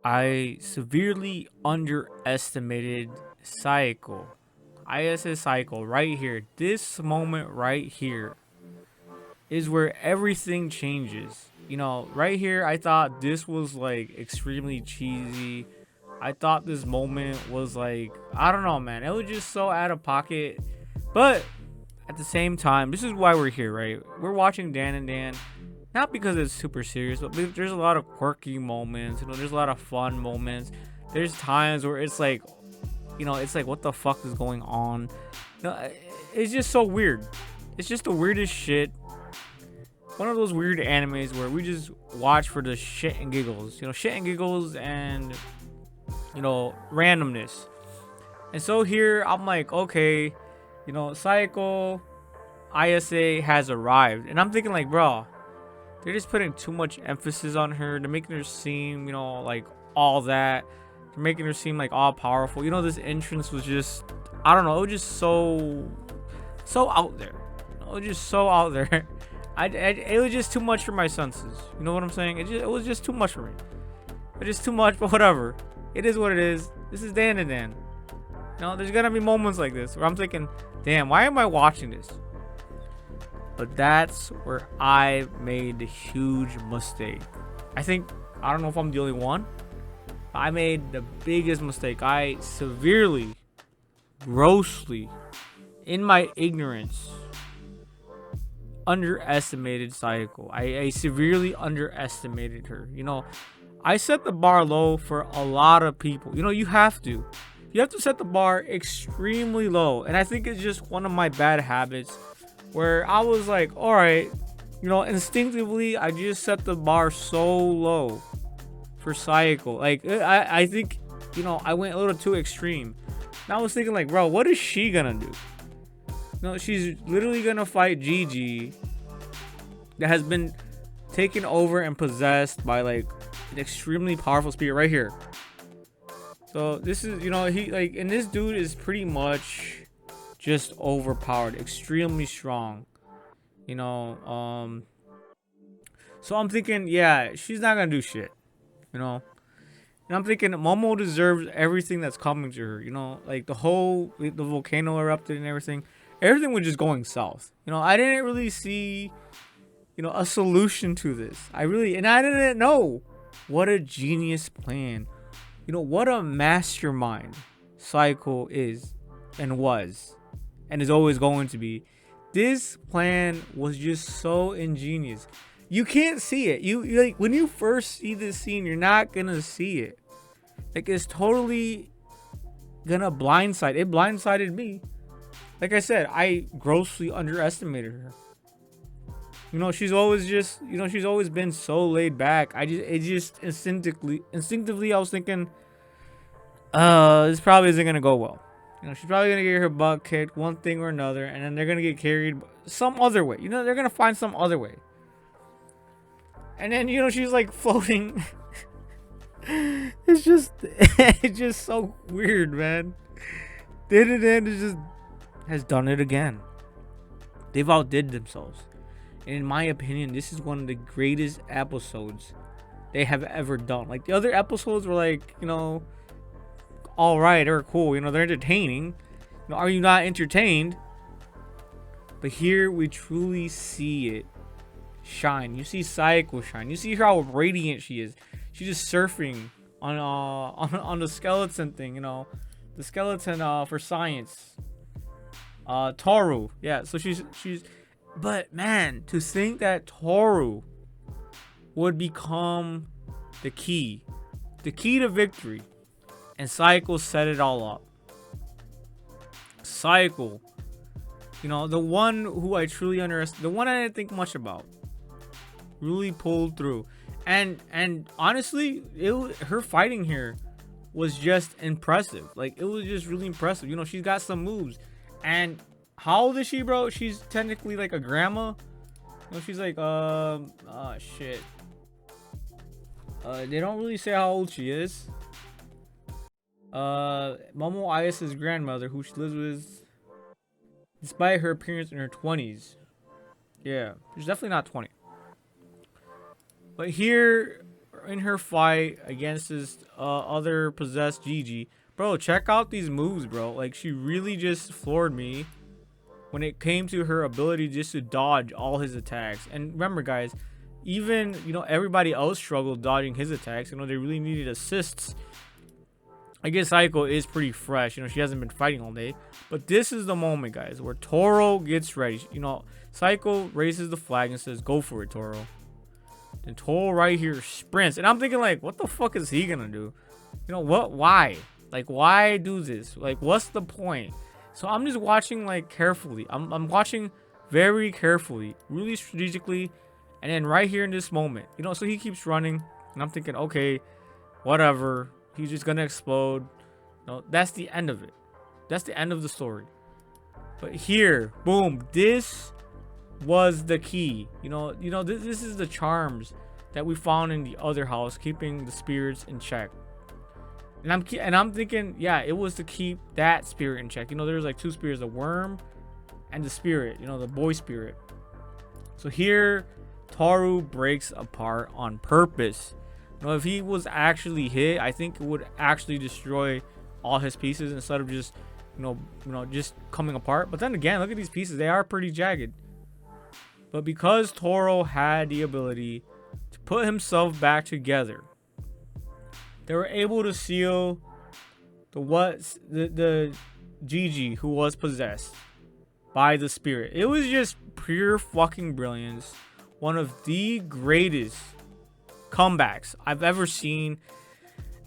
I severely underestimated Seiko. ISS Cycle right here. This moment right here is where everything changes. You know, right here, I thought this was like extremely cheesy. I thought this moment was like, I don't know, man. It was just so out of pocket. But at the same time, this is why we're here, right? We're watching DanDaDan, not because it's super serious, but there's a lot of quirky moments. You know, there's a lot of fun moments. There's times where it's like, it's like, what the fuck is going on? It's just so weird. It's just the weirdest shit. One of those weird animes where we just watch for the shit and giggles. Shit and giggles and, randomness. And so here, I'm like, okay, Psycho ISA has arrived. And I'm thinking, like, bro, they're just putting too much emphasis on her. They're making her seem, like all that. They're making her seem like all powerful. This entrance was just, I don't know, it was just so out there. It was just so out there. It was just too much for my senses. You know what I'm saying? It was just too much for me. It's just too much, but whatever. It is what it is. This is DanDaDan. There's gonna be moments like this where I'm thinking, damn, why am I watching this? But that's where I made the huge mistake. I don't know if I'm the only one. I made the biggest mistake. I severely, grossly, in my ignorance, underestimated Sayako. I severely underestimated her. I set the bar low for a lot of people. You have to. You have to set the bar extremely low. And I think it's just one of my bad habits where I was like, all right, instinctively, I just set the bar so low for Sayako. Like, I think, I went a little too extreme. And I was thinking, like, bro, what is she gonna do? She's literally gonna fight Gigi that has been taken over and possessed by, like, an extremely powerful spirit right here. So this is, and this dude is pretty much just overpowered, extremely strong. So I'm thinking, yeah, she's not gonna do shit. And I'm thinking Momo deserves everything that's coming to her. Like the volcano erupted and everything. Everything was just going south. I didn't really see, a solution to this. I didn't know what a genius plan. What a mastermind Cycle is and was and is always going to be. This plan was just so ingenious. You can't see it. You like when you first see this scene, you're not gonna see it. Like, it's totally gonna blindside. It blindsided me. Like I said, I grossly underestimated her. She's always been so laid back. Instinctively, I was thinking, this probably isn't gonna go well. She's probably gonna get her butt kicked, one thing or another, and then they're gonna get carried some other way. They're gonna find some other way. And then, she's like floating. It's just so weird, man. DanDaDan has done it again. They've outdid themselves. And in my opinion, this is one of the greatest episodes they have ever done. Like, the other episodes were like, all right, they're cool. They're entertaining. Are you not entertained? But here we truly see it shine. You see Sayako shine. You see how radiant she is. She's just surfing on the skeleton thing. The skeleton for science. Toru. Yeah. So she's. But man, to think that Toru would become the key to victory. And Sayako set it all up. Sayako, the one who I truly underestimated, the one I didn't think much about, really pulled through. And honestly, her fighting here was just impressive. Like, it was just really impressive. She's got some moves. And how old is she, bro? She's technically like a grandma. She's like, shit. They don't really say how old she is. Momo Ayas' grandmother, who she lives with, despite her appearance in her 20s. Yeah, she's definitely not 20. But here, in her fight against this other possessed Gigi. Bro, check out these moves, bro. Like, she really just floored me when it came to her ability just to dodge all his attacks. And remember, guys, even, you know, everybody else struggled dodging his attacks. You know, they really needed assists. I guess Seiko is pretty fresh. You know, she hasn't been fighting all day. But this is the moment, guys, where Toro gets ready. You know, Seiko raises the flag and says, go for it, Toro. Then Toro right here sprints. And I'm thinking, like, what the fuck is he gonna do? You know, what? Why? Like, why do this? Like, what's the point? So I'm just watching, like, carefully. I'm watching very carefully, really strategically. And then right here in this moment, you know, so he keeps running. And I'm thinking, okay, whatever. He's just gonna explode. No, that's the end of it. That's the end of the story. But here, boom, this was the key. You know, this is the charms that we found in the other house, keeping the spirits in check. And I'm thinking, yeah, it was to keep that spirit in check. You know, there's like two spirits, the worm and the spirit, you know, the boy spirit. So here, Toru breaks apart on purpose. You know, if he was actually hit, I think it would actually destroy all his pieces instead of just, you know, just coming apart. But then again, look at these pieces. They are pretty jagged. But because Toro had the ability to put himself back together, they were able to seal the Gigi who was possessed by the spirit. It was just pure fucking brilliance. One of the greatest comebacks I've ever seen.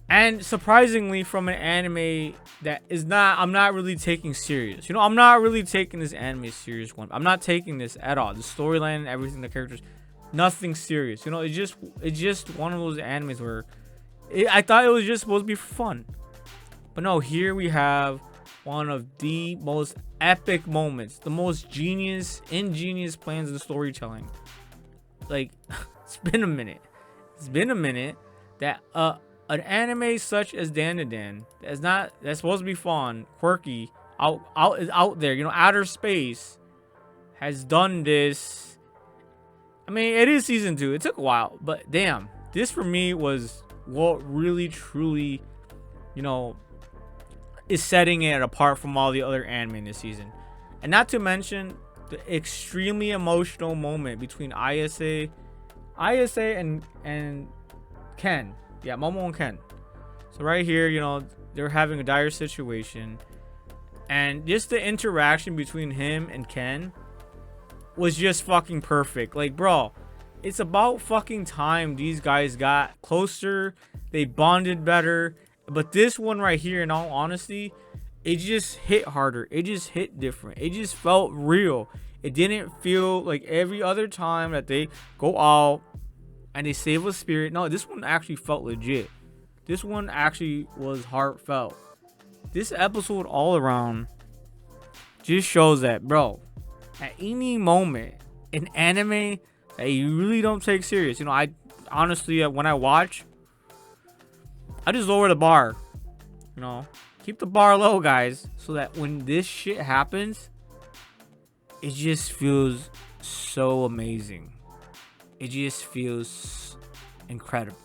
And surprisingly, from an anime that is not, I'm not really taking serious. You know, I'm not really taking this anime serious one. I'm not taking this at all. The storyline and everything, the characters, nothing serious. You know, it's just one of those animes where I thought it was just supposed to be fun. But no, here we have one of the most epic moments, the most ingenious plans in storytelling. Like, it's been a minute. It's been a minute that an anime such as DanDaDan that's supposed to be fun, quirky, out there, you know, outer space, has done this. I mean, it is season 2. It took a while, but damn, this for me was what really truly, you know, is setting it apart from all the other anime in this season. And not to mention the extremely emotional moment between Ayase and Ken. Yeah, Momo and Ken. So right here, you know, they're having a dire situation, and just the interaction between him and Ken was just fucking perfect. Like, bro, it's about fucking time these guys got closer, they bonded better. But this one right here, in all honesty, it just hit harder. It just hit different. It just felt real. It didn't feel like every other time that they go out and they save a spirit. No, this one actually felt legit. This one actually was heartfelt. This episode all around just shows that, bro, at any moment in anime that you really don't take serious. You know, I honestly, when I watch, I just lower the bar. You know, keep the bar low, guys, so that when this shit happens, it just feels so amazing. It just feels incredible.